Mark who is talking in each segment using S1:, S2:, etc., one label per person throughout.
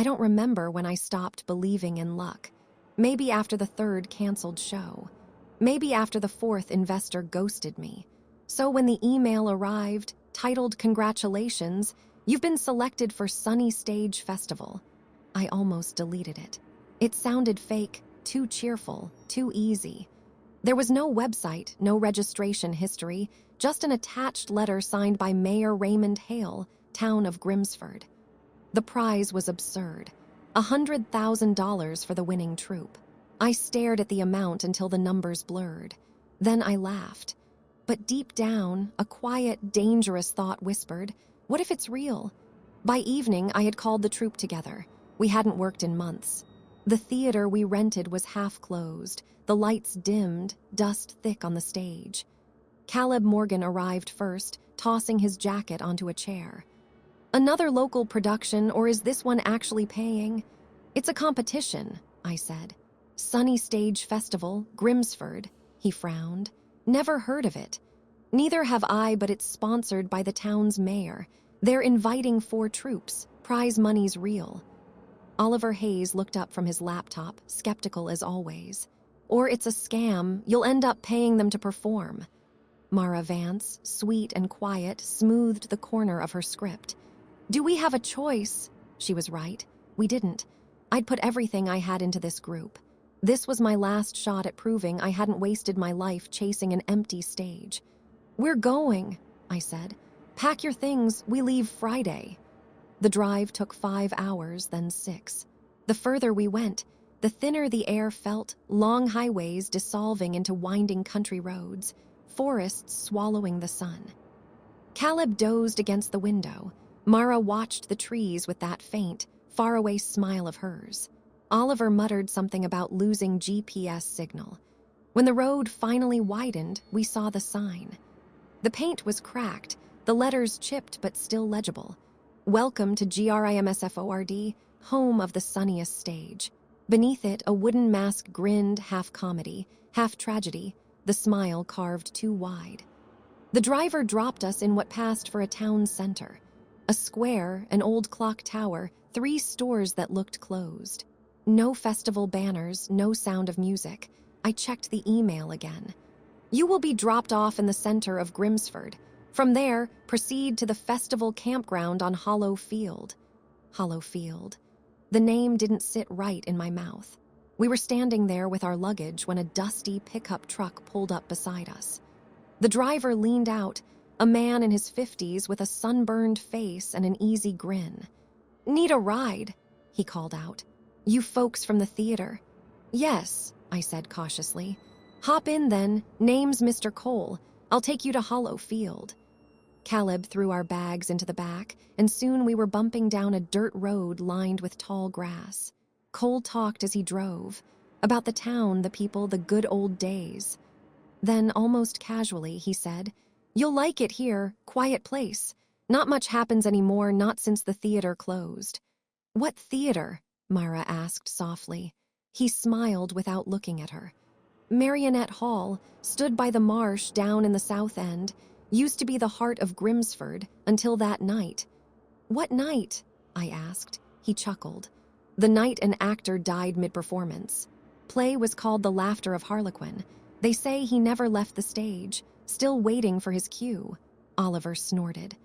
S1: don't remember when I stopped believing in luck. Maybe after the third canceled show. Maybe after the fourth investor ghosted me. So when the email arrived, titled "Congratulations, you've been selected for SunnyStage Festival," I almost deleted it. It sounded fake, too cheerful, too easy. There was no website, no registration history, just an attached letter signed by Mayor Raymond Hale, town of Grimsford. The prize was absurd. $100,000 for the winning troupe. I stared at the amount until the numbers blurred. Then I laughed. But deep down, a quiet, dangerous thought whispered, what if it's real? By evening, I had called the troupe together. We hadn't worked in months. The theater we rented was half closed, the lights dimmed, dust thick on the stage. Caleb Morgan arrived first, tossing his jacket onto a chair. Another local production, or is this one actually paying? It's a competition, I said. SunnyStage Festival, Grimsford, he frowned. Never heard of it. Neither have I, but it's sponsored by the town's mayor. They're inviting 4 troupes, prize money's real. Oliver Hayes looked up from his laptop, skeptical as always. Or it's a scam, you'll end up paying them to perform. Mara Vance, sweet and quiet, smoothed the corner of her script. Do we have a choice? She was right. We didn't. I'd put everything I had into this group. This was my last shot at proving I hadn't wasted my life chasing an empty stage. We're going, I said. Pack your things, we leave Friday. The drive took 5 hours, then 6. The further we went, the thinner the air felt, long highways dissolving into winding country roads, forests swallowing the sun. Caleb dozed against the window. Mara watched the trees with that faint, faraway smile of hers. Oliver muttered something about losing GPS signal. When the road finally widened, we saw the sign. The paint was cracked, the letters chipped but still legible. Welcome to Grimsford, home of the sunniest stage. Beneath it, a wooden mask grinned, half comedy, half tragedy, the smile carved too wide. The driver dropped us in what passed for a town center. A square, an old clock tower, 3 stores that looked closed. No festival banners, no sound of music. I checked the email again. You will be dropped off in the center of Grimsford. From there, proceed to the festival campground on Hollow Field. Hollow Field. The name didn't sit right in my mouth. We were standing there with our luggage when a dusty pickup truck pulled up beside us. The driver leaned out, a man in his 50s with a sunburned face and an easy grin. Need a ride, he called out. You folks from the theater? Yes, I said cautiously. Hop in then, name's Mr. Cole. I'll take you to Hollow Field. Caleb threw our bags into the back, and soon we were bumping down a dirt road lined with tall grass. Cole talked as he drove, about the town, the people, the good old days. Then, almost casually, he said, You'll like it here, quiet place. Not much happens anymore, not since the theater closed. What theater? Mara asked softly. He smiled without looking at her. Marionette Hall, stood by the Marsh down in the South End, used to be the heart of Grimsford until that night. What night? I asked. He chuckled. The night an actor died mid-performance. Play was called The Laughter of Harlequin. They say he never left the stage, still waiting for his cue. Oliver snorted.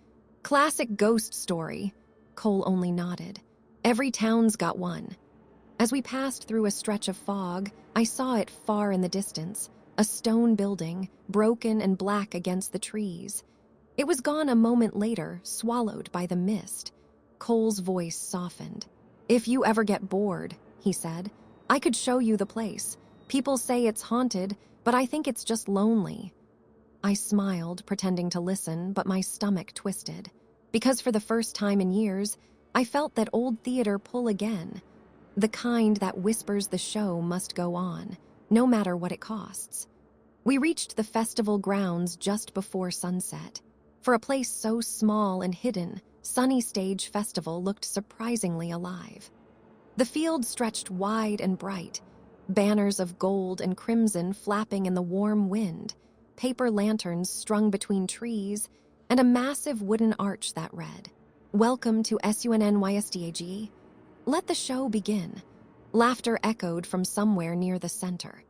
S1: Classic ghost story. Cole only nodded. Every town's got one. As we passed through a stretch of fog, I saw it far in the distance, a stone building, broken and black against the trees. It was gone a moment later, swallowed by the mist. Cole's voice softened. If you ever get bored, he said, I could show you the place. People say it's haunted, but I think it's just lonely. I smiled, pretending to listen, but my stomach twisted. Because for the first time in years, I felt that old theater pull again. The kind that whispers the show must go on, no matter what it costs. We reached the festival grounds just before sunset. For a place so small and hidden, SunnyStage Festival looked surprisingly alive. The field stretched wide and bright, banners of gold and crimson flapping in the warm wind, paper lanterns strung between trees, and a massive wooden arch that read, Welcome to SUNNYSDAG. Let the show begin. Laughter echoed from somewhere near the center.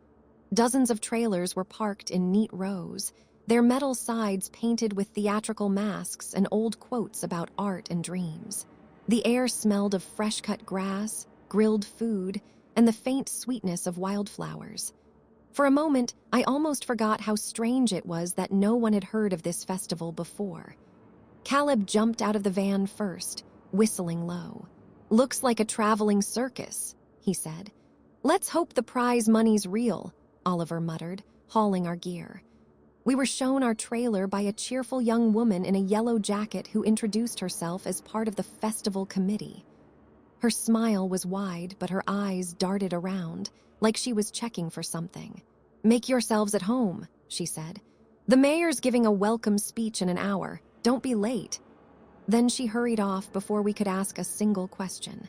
S1: Dozens of trailers were parked in neat rows, their metal sides painted with theatrical masks and old quotes about art and dreams. The air smelled of fresh-cut grass, grilled food, and the faint sweetness of wildflowers. For a moment, I almost forgot how strange it was that no one had heard of this festival before. Caleb jumped out of the van first, whistling low. "Looks like a traveling circus," he said. "Let's hope the prize money's real," Oliver muttered, hauling our gear. We were shown our trailer by a cheerful young woman in a yellow jacket who introduced herself as part of the festival committee. Her smile was wide, but her eyes darted around, like she was checking for something. "Make yourselves at home," she said. "The mayor's giving a welcome speech in an hour. Don't be late." Then she hurried off before we could ask a single question.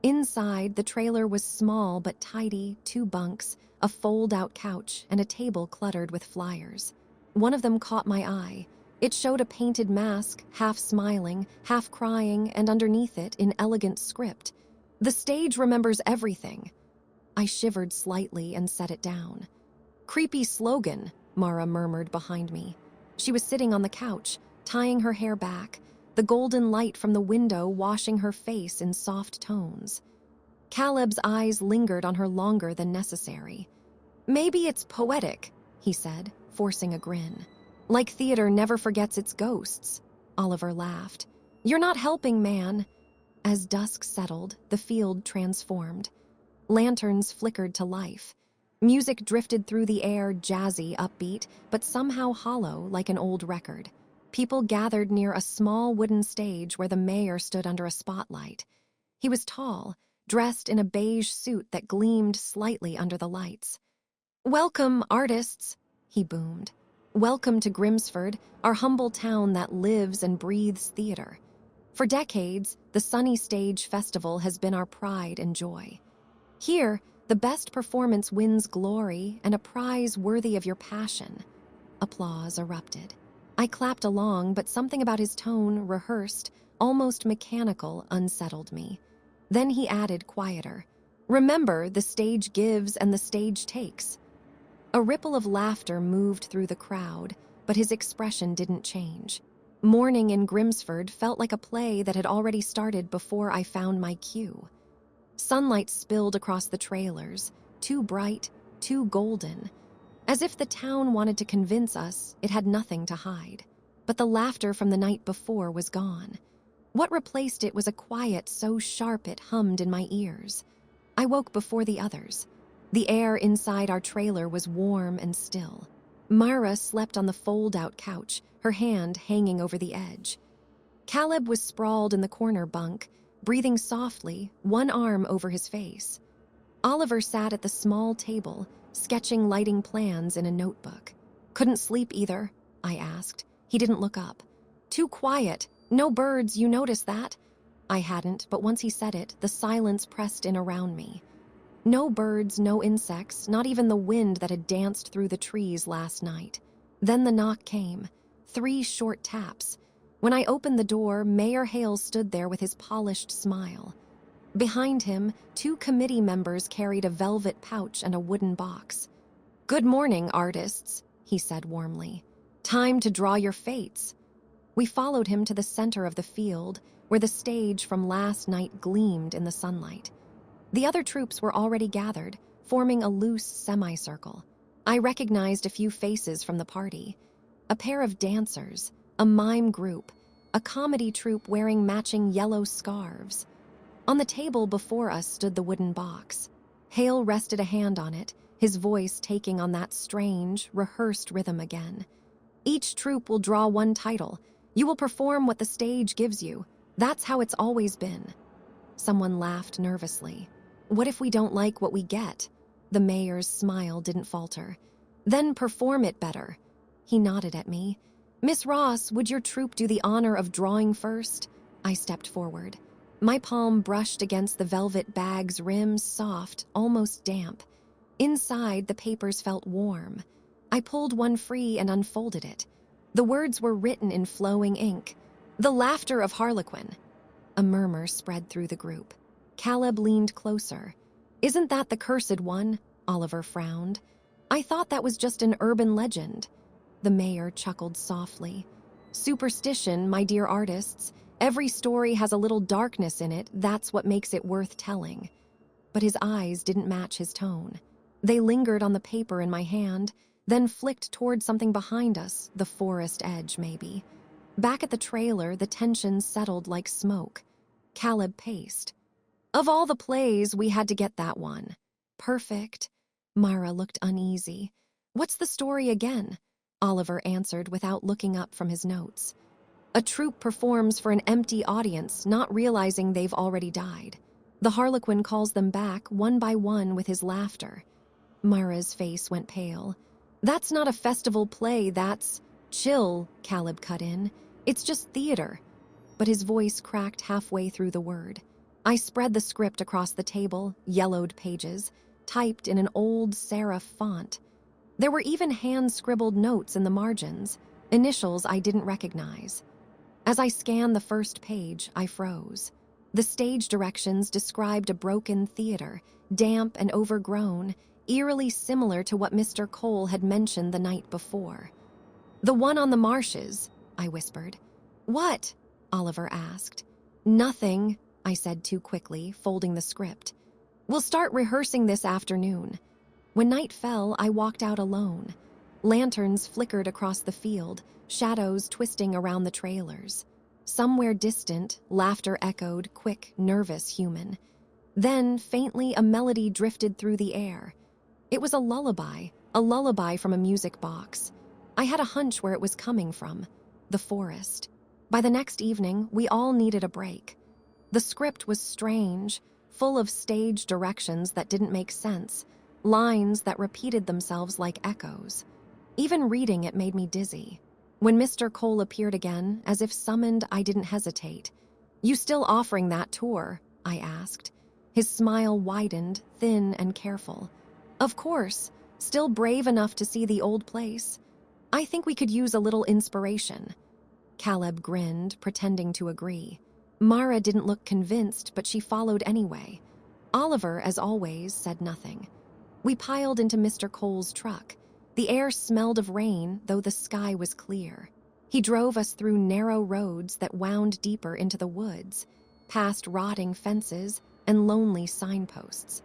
S1: Inside, the trailer was small but tidy, 2 bunks, a fold-out couch, and a table cluttered with flyers. One of them caught my eye. It showed a painted mask, half smiling, half crying, and underneath it, in elegant script, "The stage remembers everything." I shivered slightly and set it down. "Creepy slogan," Mara murmured behind me. She was sitting on the couch, tying her hair back, the golden light from the window washing her face in soft tones. Caleb's eyes lingered on her longer than necessary. "Maybe it's poetic," he said, forcing a grin. "Like theater never forgets its ghosts." Oliver laughed. "You're not helping, man." As dusk settled, the field transformed. Lanterns flickered to life. Music drifted through the air, jazzy, upbeat, but somehow hollow like an old record. People gathered near a small wooden stage where the mayor stood under a spotlight. He was tall, dressed in a beige suit that gleamed slightly under the lights. "Welcome, artists," he boomed. "Welcome to Grimsford, our humble town that lives and breathes theater. For decades, the SunnyStage Festival has been our pride and joy. Here, the best performance wins glory and a prize worthy of your passion." Applause erupted. I clapped along, but something about his tone, rehearsed, almost mechanical, unsettled me. Then he added, quieter, "Remember, the stage gives and the stage takes." A ripple of laughter moved through the crowd, but his expression didn't change. Morning in Grimsford felt like a play that had already started before I found my cue. Sunlight spilled across the trailers, too bright, too golden, as if the town wanted to convince us it had nothing to hide. But the laughter from the night before was gone. What replaced it was a quiet so sharp it hummed in my ears. I woke before the others. The air inside our trailer was warm and still. Mara slept on the fold-out couch, her hand hanging over the edge. Caleb was sprawled in the corner bunk, breathing softly, one arm over his face. Oliver sat at the small table, sketching lighting plans in a notebook. "Couldn't sleep either?" I asked. He didn't look up. "Too quiet. No birds, you noticed that?" I hadn't, but once he said it, the silence pressed in around me. No birds, no insects, not even the wind that had danced through the trees last night. Then the knock came. 3 short taps. When I opened the door, Mayor Hale stood there with his polished smile. Behind him, 2 committee members carried a velvet pouch and a wooden box. "Good morning, artists," he said warmly. "Time to draw your fates." We followed him to the center of the field, where the stage from last night gleamed in the sunlight. The other troupes were already gathered, forming a loose semicircle. I recognized a few faces from the party. A pair of dancers, a mime group, a comedy troupe wearing matching yellow scarves. On the table before us stood the wooden box. Hale rested a hand on it, his voice taking on that strange, rehearsed rhythm again. "Each troupe will draw 1 title. You will perform what the stage gives you. That's how it's always been." Someone laughed nervously. "What if we don't like what we get?" The mayor's smile didn't falter. "Then perform it better." He nodded at me. "Miss Ross, would your troupe do the honor of drawing first?" I stepped forward. My palm brushed against the velvet bag's rim, soft, almost damp. Inside, the papers felt warm. I pulled one free and unfolded it. The words were written in flowing ink. "The laughter of Harlequin." A murmur spread through the group. Caleb leaned closer. Isn't that the cursed one? Oliver frowned. I thought that was just an urban legend. The mayor chuckled softly. Superstition, my dear artists. Every story has a little darkness in it, that's what makes it worth telling. But his eyes didn't match his tone. They lingered on the paper in my hand, then flicked toward something behind us, the forest edge maybe. Back at the trailer, the tension settled like smoke. Caleb paced. Of all the plays, we had to get that one. Perfect. Mara looked uneasy. What's the story again? Oliver answered without looking up from his notes. A troupe performs for an empty audience, not realizing they've already died. The Harlequin calls them back one by one with his laughter. Mara's face went pale. That's not a festival play, that's... Chill, Caleb cut in. It's just theater. But his voice cracked halfway through the word. I spread the script across the table, yellowed pages, typed in an old serif font. There were even hand-scribbled notes in the margins, initials I didn't recognize. As I scanned the first page, I froze. The stage directions described a broken theater, damp and overgrown, eerily similar to what Mr. Cole had mentioned the night before. The one on the marshes, I whispered. What? Oliver asked. Nothing, I said too quickly, folding the script. We'll start rehearsing this afternoon. When night fell, I walked out alone. Lanterns flickered across the field, shadows twisting around the trailers. Somewhere distant, laughter echoed, quick, nervous, human. Then, faintly, a melody drifted through the air. It was a lullaby from a music box. I had a hunch where it was coming from. The forest. By the next evening, we all needed a break. The script was strange, full of stage directions that didn't make sense, lines that repeated themselves like echoes. Even reading it made me dizzy. When Mr. Cole appeared again, as if summoned, I didn't hesitate. You still offering that tour? I asked. His smile widened, thin and careful. Of course, still brave enough to see the old place. I think we could use a little inspiration. Caleb grinned, pretending to agree. Mara didn't look convinced, but she followed anyway. Oliver, as always, said nothing. We piled into Mr. Cole's truck. The air smelled of rain, though the sky was clear. He drove us through narrow roads that wound deeper into the woods, past rotting fences and lonely signposts.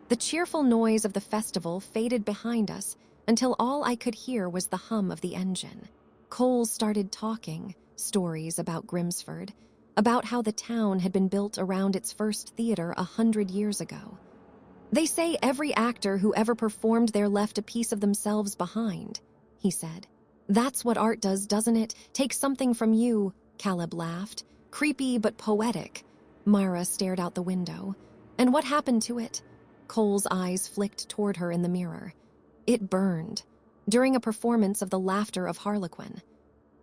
S1: The cheerful noise of the festival faded behind us until all I could hear was the hum of the engine. Cole started talking, stories about Grimsford, about how the town had been built around its first theater 100 years ago. They say every actor who ever performed there left a piece of themselves behind, he said. That's what art does, doesn't it? Take something from you, Caleb laughed. Creepy but poetic. Mara stared out the window. And what happened to it? Cole's eyes flicked toward her in the mirror. It burned, during a performance of The Laughter of Harlequin.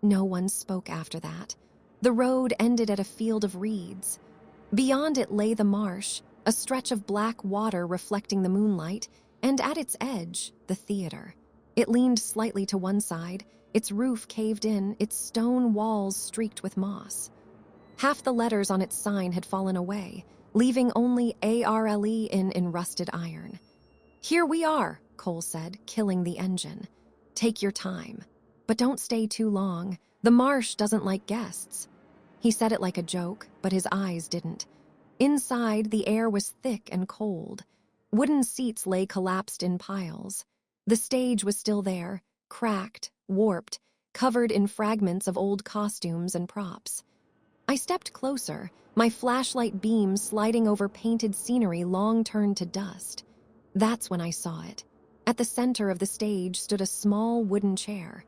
S1: No one spoke after that. The road ended at a field of reeds. Beyond it lay the marsh, a stretch of black water reflecting the moonlight, and at its edge, the theater. It leaned slightly to one side, its roof caved in, its stone walls streaked with moss. Half the letters on its sign had fallen away, leaving only ARLE in rusted iron. Here we are, Cole said, killing the engine. Take your time. But don't stay too long. The Marsh doesn't like guests. He said it like a joke, but his eyes didn't. Inside, the air was thick and cold. Wooden seats lay collapsed in piles. The stage was still there, cracked, warped, covered in fragments of old costumes and props. I stepped closer, my flashlight beam sliding over painted scenery long turned to dust. That's when I saw it. At the center of the stage stood a small wooden chair.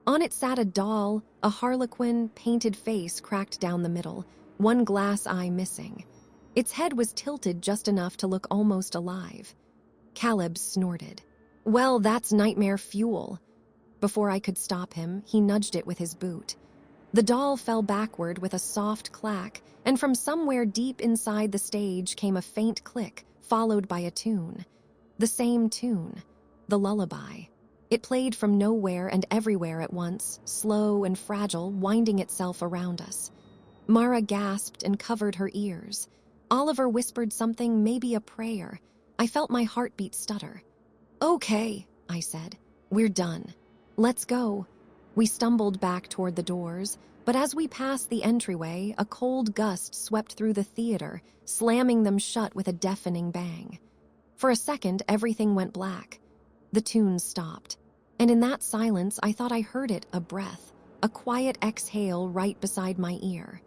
S1: On it sat a doll, a Harlequin, painted face cracked down the middle, one glass eye missing. Its head was tilted just enough to look almost alive. Caleb snorted. Well, that's nightmare fuel. Before I could stop him, he nudged it with his boot. The doll fell backward with a soft clack, and from somewhere deep inside the stage came a faint click, followed by a tune. The same tune, the lullaby. It played from nowhere and everywhere at once, slow and fragile, winding itself around us. Mara gasped and covered her ears. Oliver whispered something, maybe a prayer. I felt my heartbeat stutter. "Okay," I said. "We're done. Let's go." We stumbled back toward the doors, but as we passed the entryway, a cold gust swept through the theater, slamming them shut with a deafening bang. For a second, everything went black. The tunes stopped, and in that silence, I thought I heard it, a breath, a quiet exhale right beside my ear.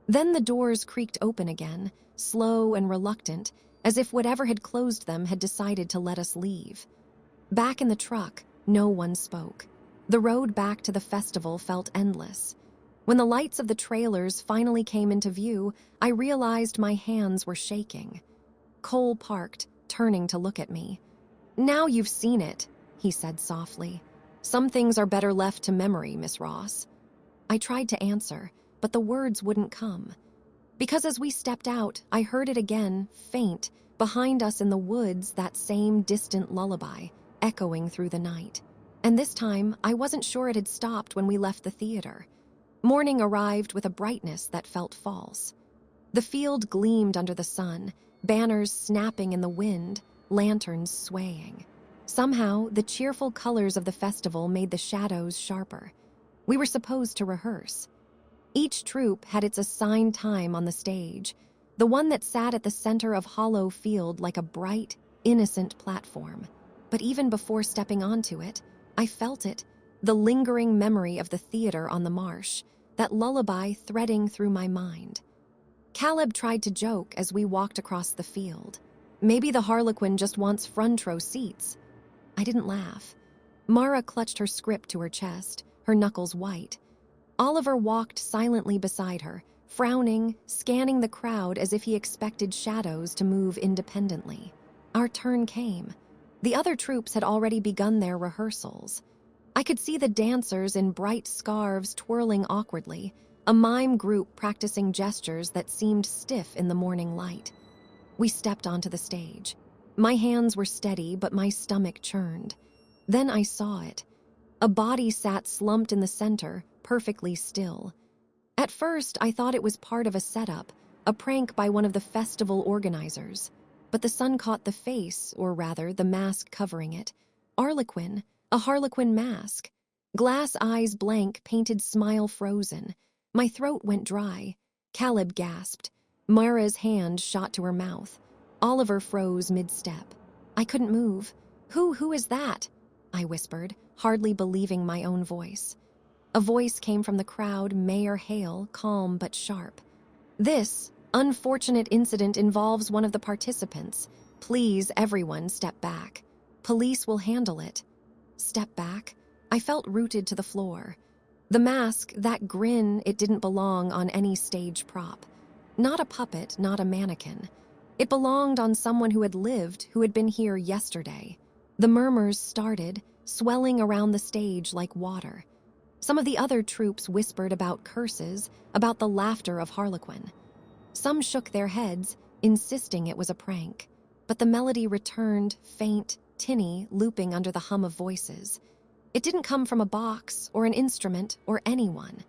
S1: Then the doors creaked open again, slow and reluctant, as if whatever had closed them had decided to let us leave. Back in the truck, no one spoke. The road back to the festival felt endless. When the lights of the trailers finally came into view, I realized my hands were shaking. Cole parked, turning to look at me. "Now you've seen it," he said softly. "Some things are better left to memory, Miss Ross." I tried to answer, but the words wouldn't come. Because as we stepped out, I heard it again, faint, behind us in the woods, that same distant lullaby, echoing through the night. And this time, I wasn't sure it had stopped when we left the theater. Morning arrived with a brightness that felt false. The field gleamed under the sun, banners snapping in the wind, lanterns swaying. Somehow, the cheerful colors of the festival made the shadows sharper. We were supposed to rehearse. Each troupe had its assigned time on the stage, the one that sat at the center of hollow field like a bright, innocent platform. But even before stepping onto it, I felt it, the lingering memory of the theater on the Marsh, that lullaby threading through my mind. Caleb tried to joke as we walked across the field. "Maybe the Harlequin just wants front row seats." I didn't laugh. Mara clutched her script to her chest, her knuckles white. Oliver walked silently beside her, frowning, scanning the crowd as if he expected shadows to move independently. Our turn came. The other troupes had already begun their rehearsals. I could see the dancers in bright scarves twirling awkwardly, a mime group practicing gestures that seemed stiff in the morning light. We stepped onto the stage. My hands were steady, but my stomach churned. Then I saw it. A body sat slumped in the center, perfectly still. At first, I thought it was part of a setup, a prank by one of the festival organizers. But the sun caught the face, or rather, the mask covering it. Harlequin, a Harlequin mask. Glass eyes blank, painted smile frozen. My throat went dry. Caleb gasped. Mara's hand shot to her mouth. Oliver froze mid-step. I couldn't move. Who is that?" I whispered, hardly believing my own voice. A voice came from the crowd, Mayor Hale, calm but sharp. "This unfortunate incident involves one of the participants. Please, everyone, step back. Police will handle it." Step back? I felt rooted to the floor. The mask, that grin, it didn't belong on any stage prop. Not a puppet, not a mannequin. It belonged on someone who had lived, who had been here yesterday. The murmurs started, swelling around the stage like water. Some of the other troupes whispered about curses, about the laughter of Harlequin. Some shook their heads, insisting it was a prank. But the melody returned, faint, tinny, looping under the hum of voices. It didn't come from a box, or an instrument, or anyone.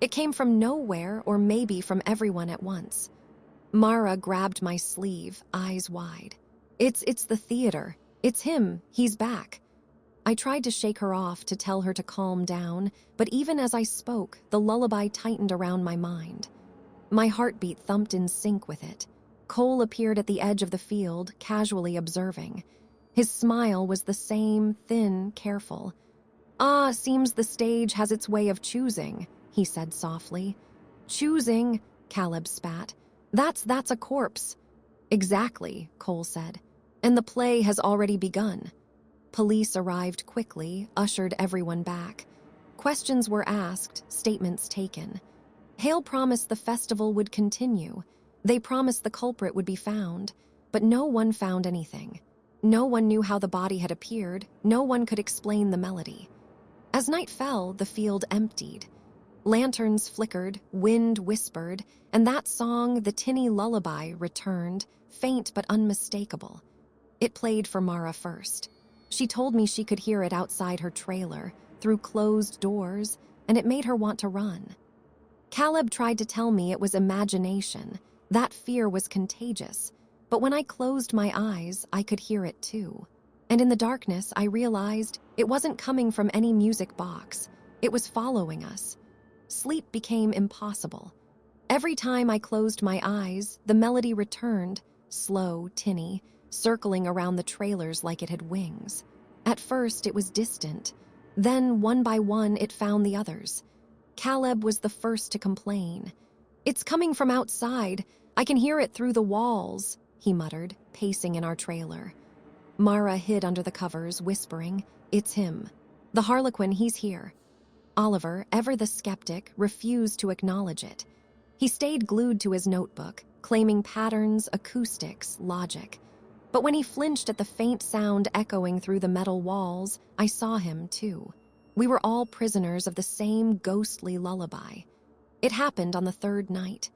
S1: It came from nowhere, or maybe from everyone at once. Mara grabbed my sleeve, eyes wide. It's the theater. It's him. He's back." I tried to shake her off, to tell her to calm down, but even as I spoke, the lullaby tightened around my mind. My heartbeat thumped in sync with it. Cole appeared at the edge of the field, casually observing. His smile was the same, thin, careful. "Ah, seems the stage has its way of choosing," he said softly. "Choosing," Caleb spat. That's a corpse." "Exactly," Cole said. "And the play has already begun." Police arrived quickly, ushered everyone back. Questions were asked, statements taken. Hale promised the festival would continue. They promised the culprit would be found, but no one found anything. No one knew how the body had appeared. No one could explain the melody. As night fell, the field emptied. Lanterns flickered, wind whispered, and that song, the tinny lullaby, returned, faint but unmistakable. It played for Mara first. She told me she could hear it outside her trailer, through closed doors, and it made her want to run. Caleb tried to tell me it was imagination, That fear was contagious, but when I closed my eyes, I could hear it too. And in the darkness, I realized it wasn't coming from any music box. It was following us. Sleep became impossible. Every time I closed my eyes, the melody returned, slow, tinny, circling around the trailers like it had wings. At first, it was distant. Then, one by one, it found the others. Caleb was the first to complain. "It's coming from outside. I can hear it through the walls," he muttered, pacing in our trailer. Mara hid under the covers, whispering, "It's him. The Harlequin, he's here." Oliver, ever the skeptic, refused to acknowledge it. He stayed glued to his notebook, claiming patterns, acoustics, logic. But when he flinched at the faint sound echoing through the metal walls, I saw him too. We were all prisoners of the same ghostly lullaby. It happened on the third night.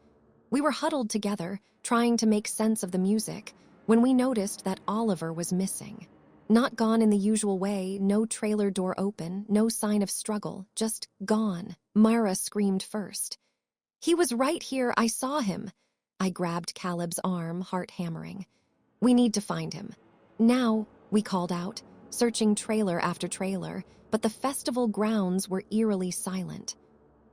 S1: We were huddled together, trying to make sense of the music, when we noticed that Oliver was missing. Not gone in the usual way, no trailer door open, no sign of struggle, just gone. Mara screamed first. "He was right here, I saw him." I grabbed Caleb's arm, heart hammering. "We need to find him. Now," we called out, searching trailer after trailer, but the festival grounds were eerily silent.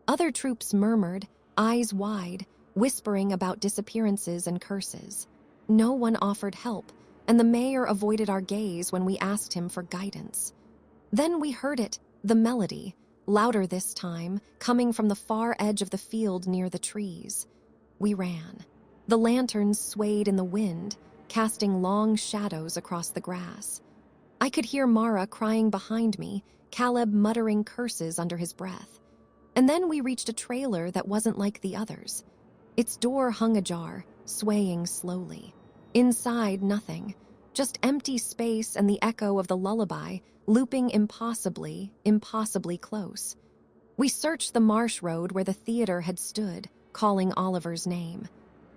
S1: Other troops murmured, eyes wide, whispering about disappearances and curses. No one offered help, and the mayor avoided our gaze when we asked him for guidance. Then we heard it, the melody, louder this time, coming from the far edge of the field near the trees. We ran. The lanterns swayed in the wind, casting long shadows across the grass. I could hear Mara crying behind me, Caleb muttering curses under his breath. And then we reached a trailer that wasn't like the others. Its door hung ajar, swaying slowly. Inside, nothing. Just empty space and the echo of the lullaby, looping impossibly close. We searched the Marsh road where the theater had stood, calling Oliver's name.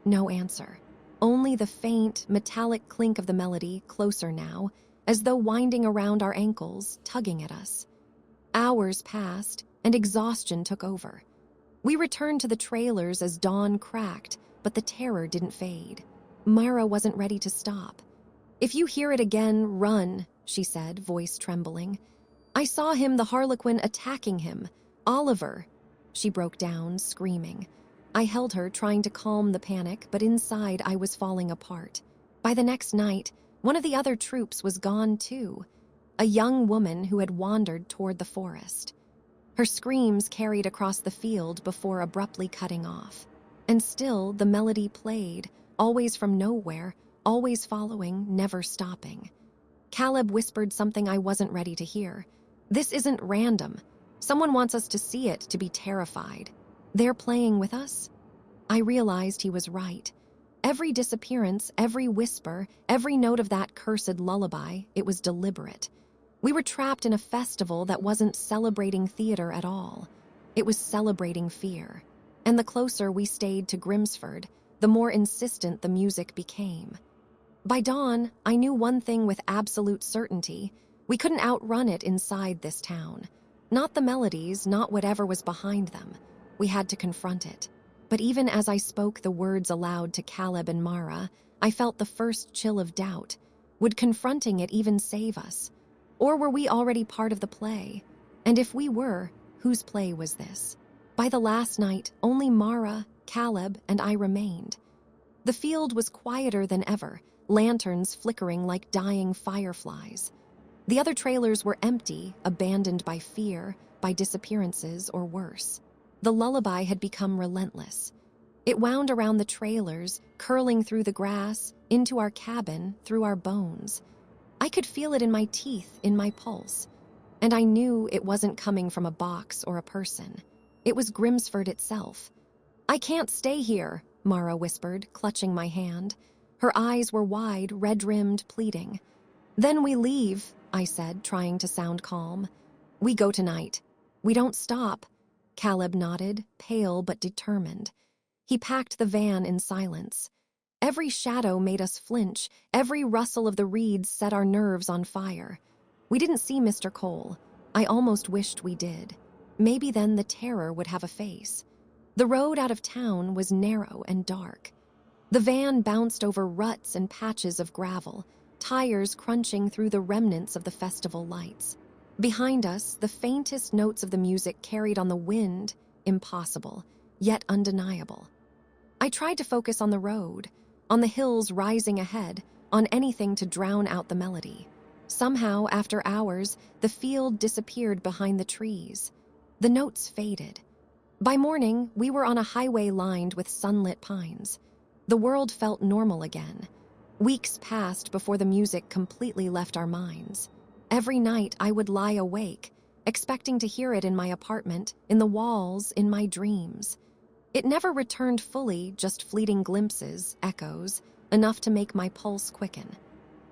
S1: No answer. Only the faint, metallic clink of the melody, closer now, as though winding around our ankles, tugging at us. Hours passed, and exhaustion took over. We returned to the trailers as dawn cracked, but the terror didn't fade. Mara wasn't ready to stop. "If you hear it again, run," she said, voice trembling. "I saw him, the Harlequin, attacking him. Oliver." She broke down, screaming. I held her, trying to calm the panic, but inside I was falling apart. By the next night, one of the other troops was gone too. A young woman who had wandered toward the forest. Her screams carried across the field before abruptly cutting off. And still, the melody played, always from nowhere, always following, never stopping. Caleb whispered something I wasn't ready to hear. "This isn't random. Someone wants us to see it, to be terrified. They're playing with us?" I realized he was right. Every disappearance, every whisper, every note of that cursed lullaby, it was deliberate. We were trapped in a festival that wasn't celebrating theater at all. It was celebrating fear. And the closer we stayed to Grimsford, the more insistent the music became. By dawn, I knew one thing with absolute certainty. We couldn't outrun it inside this town. Not the melodies, not whatever was behind them. We had to confront it. But even as I spoke the words aloud to Caleb and Mara, I felt the first chill of doubt. Would confronting it even save us? Or were we already part of the play? And if we were, whose play was this? By the last night, only Mara, Caleb, and I remained. The field was quieter than ever, lanterns flickering like dying fireflies. The other trailers were empty, abandoned by fear, by disappearances, or worse. The lullaby had become relentless. It wound around the trailers, curling through the grass, into our cabin, through our bones. I could feel it in my teeth, in my pulse. And I knew it wasn't coming from a box or a person. It was Grimsford itself. "I can't stay here," Mara whispered, clutching my hand. Her eyes were wide, red-rimmed, pleading. "Then we leave," I said, trying to sound calm. "We go tonight. We don't stop." Caleb nodded, pale but determined. He packed the van in silence. Every shadow made us flinch, every rustle of the reeds set our nerves on fire. We didn't see Mr. Cole. I almost wished we did. Maybe then the terror would have a face. The road out of town was narrow and dark. The van bounced over ruts and patches of gravel, tires crunching through the remnants of the festival lights. Behind us, the faintest notes of the music carried on the wind, impossible, yet undeniable. I tried to focus on the road, on the hills rising ahead, on anything to drown out the melody. Somehow, after hours, the field disappeared behind the trees. The notes faded. By morning, we were on a highway lined with sunlit pines. The world felt normal again. Weeks passed before the music completely left our minds. Every night, I would lie awake, expecting to hear it in my apartment, in the walls, in my dreams. It never returned fully, just fleeting glimpses, echoes, enough to make my pulse quicken.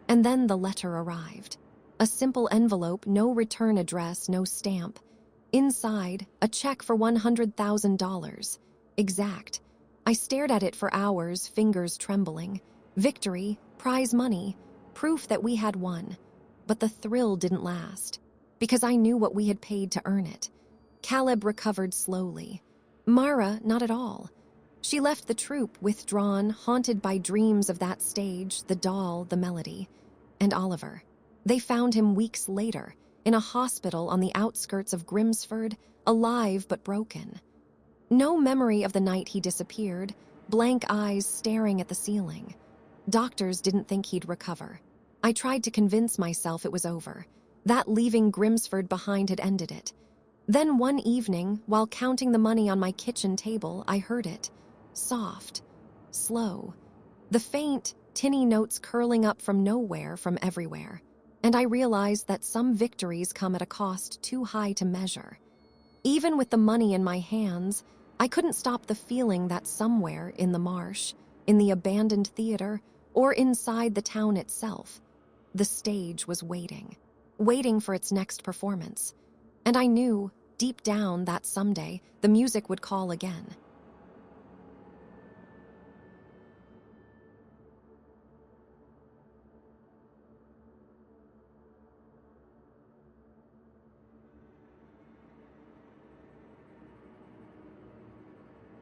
S1: And then the letter arrived. A simple envelope, no return address, no stamp. Inside, a check for $100,000. Exact. I stared at it for hours, fingers trembling. Victory, prize money, proof that we had won. But the thrill didn't last, because I knew what we had paid to earn it. Caleb recovered slowly. Mara, not at all. She left the troupe withdrawn, haunted by dreams of that stage, the doll, the melody. And Oliver. They found him weeks later, in a hospital on the outskirts of Grimsford, alive but broken. No memory of the night he disappeared, blank eyes staring at the ceiling. Doctors didn't think he'd recover. I tried to convince myself it was over. That leaving Grimsford behind had ended it. Then one evening, while counting the money on my kitchen table, I heard it. Soft. Slow. The faint, tinny notes curling up from nowhere, from everywhere. And I realized that some victories come at a cost too high to measure. Even with the money in my hands, I couldn't stop the feeling that somewhere in the Marsh, in the abandoned theater, or inside the town itself, the stage was waiting for its next performance. And I knew, deep down, that someday the music would call again.